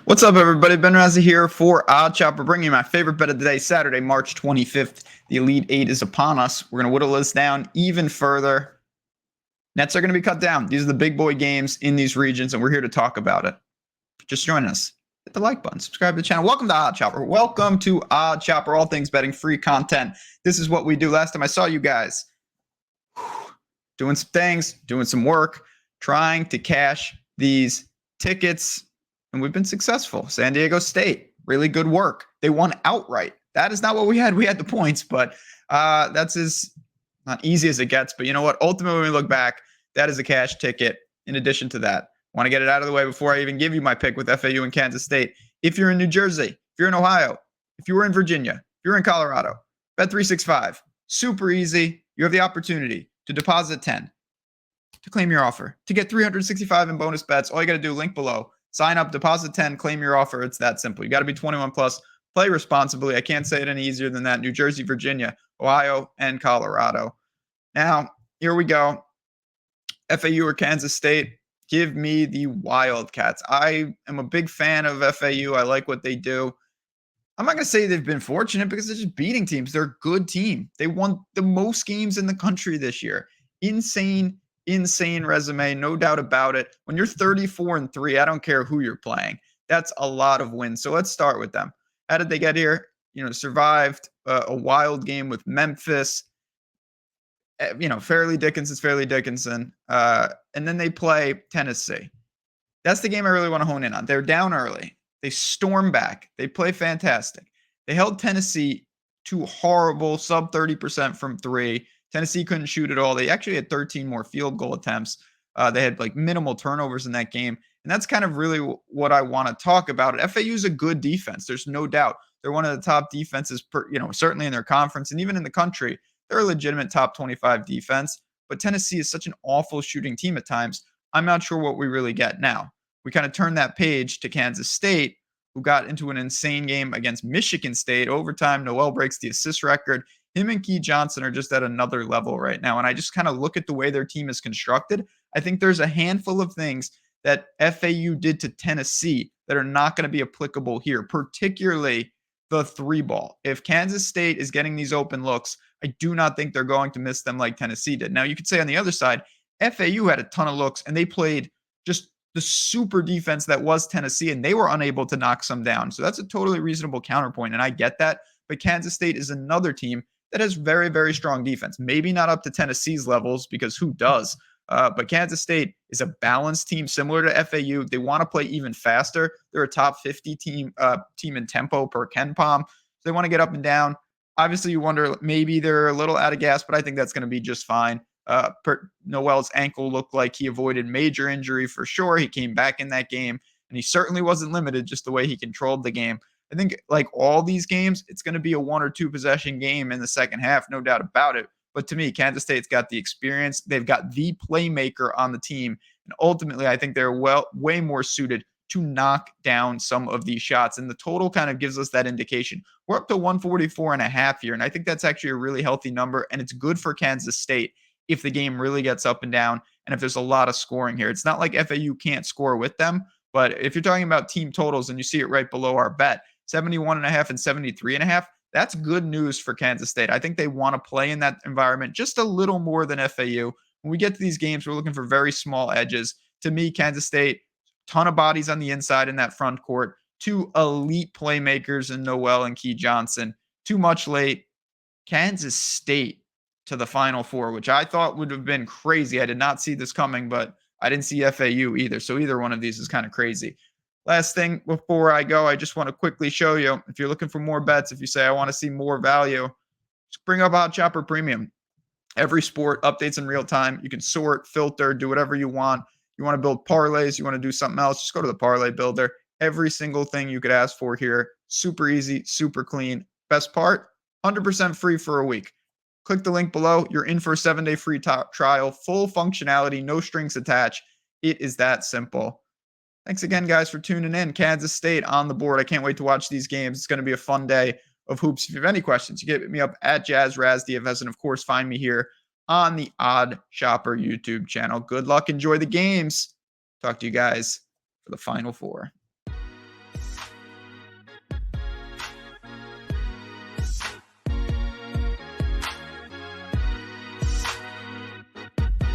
What's up, everybody? Ben Razzie here for OddsShopper, bringing you my favorite bet of the day, Saturday, March 25th. The Elite Eight is upon us. We're going to whittle this down even further. Nets are going to be cut down. These are the big boy games in these regions, and we're here to talk about it. Just join us. Hit the like button. Subscribe to the channel. Welcome to OddsShopper. Welcome to OddsShopper, all things betting, free content. This is what we do. Last time I saw you guys doing some things, doing some work, trying to cash these tickets. And we've been successful. San Diego State, really good work. They won outright. That is not what we had. We had the points, but that's as not easy as it gets. But you know what? Ultimately, when we look back, that is a cash ticket. In addition to that, I want to get it out of the way before I even give you my pick with FAU and Kansas State. If you're in New Jersey, if you're in Ohio, if you were in Virginia, if you're in Colorado, Bet365, super easy. You have the opportunity to deposit 10, to claim your offer, to get 365 in bonus bets. All you got to do, link below. Sign up, deposit 10, claim your offer. It's that simple. You got to be 21 plus, play responsibly. I can't say it any easier than that. New Jersey, Virginia, Ohio, and Colorado. Now, here we go. FAU or Kansas State, give me the Wildcats. I am a big fan of FAU. I like what they do. I'm not going to say they've been fortunate because they're just beating teams. They're a good team. They won the most games in the country this year. Insane resume, no doubt about it. When you're 34-3, I don't care who you're playing. That's a lot of wins. So let's start with them. How did they get here? Survived a wild game with Memphis. Fairleigh Dickinson. And then they play Tennessee. That's the game I really want to hone in on. They're down early. They storm back. They play fantastic. They held Tennessee to horrible, sub 30% from three. Tennessee couldn't shoot at all. They actually had 13 more field goal attempts. They had minimal turnovers in that game. And that's kind of really what I want to talk about. FAU is a good defense. There's no doubt. They're one of the top defenses, certainly in their conference and even in the country. They're a legitimate top 25 defense. But Tennessee is such an awful shooting team at times. I'm not sure what we really get now. We kind of turn that page to Kansas State, who got into an insane game against Michigan State. Overtime, Noel breaks the assist record. Him and Key Johnson are just at another level right now. And I just kind of look at the way their team is constructed. I think there's a handful of things that FAU did to Tennessee that are not going to be applicable here, particularly the three ball. If Kansas State is getting these open looks, I do not think they're going to miss them like Tennessee did. Now, you could say on the other side, FAU had a ton of looks and they played just the super defense that was Tennessee, and they were unable to knock some down. So that's a totally reasonable counterpoint, and I get that. But Kansas State is another team that has very, very strong defense. Maybe not up to Tennessee's levels, because who does? But Kansas State is a balanced team similar to FAU. They want to play even faster. They're a top 50 team in tempo per KenPom. So they want to get up and down. Obviously, you wonder, maybe they're a little out of gas, but I think that's going to be just fine. Noel's ankle looked like he avoided major injury for sure. He came back in that game, and he certainly wasn't limited just the way he controlled the game. I think like all these games, it's going to be a 1 or 2 possession game in the second half, no doubt about it. But to me, Kansas State's got the experience. They've got the playmaker on the team. And ultimately, I think they're way more suited to knock down some of these shots. And the total kind of gives us that indication. We're up to 144.5 here. And I think that's actually a really healthy number. And it's good for Kansas State if the game really gets up and down and if there's a lot of scoring here. It's not like FAU can't score with them. But if you're talking about team totals and you see it right below our bet, 71.5 and 73.5, that's good news for Kansas State. I think they want to play in that environment just a little more than FAU. When we get to these games, we're looking for very small edges. To me, Kansas State, ton of bodies on the inside in that front court, 2 elite playmakers in Noel and Key Johnson. Too much late. Kansas State to the Final Four, which I thought would have been crazy. I did not see this coming, but I didn't see FAU either. So either one of these is kind of crazy. Last thing before I go, I just want to quickly show you, if you're looking for more bets, if you say I want to see more value, just bring up OddsShopper Premium. Every sport updates in real time. You can sort, filter, do whatever you want. You want to build parlays, you want to do something else, just go to the parlay builder. Every single thing you could ask for here. Super easy, super clean. Best part, 100% free for a week. Click the link below. You're in for a 7-day free trial, full functionality, no strings attached. It is that simple. Thanks again, guys, for tuning in. Kansas State on the board. I can't wait to watch these games. It's going to be a fun day of hoops. If you have any questions, you get me up at JazzRazDFS, and of course, find me here on the OddsShopper YouTube channel. Good luck. Enjoy the games. Talk to you guys for the Final Four.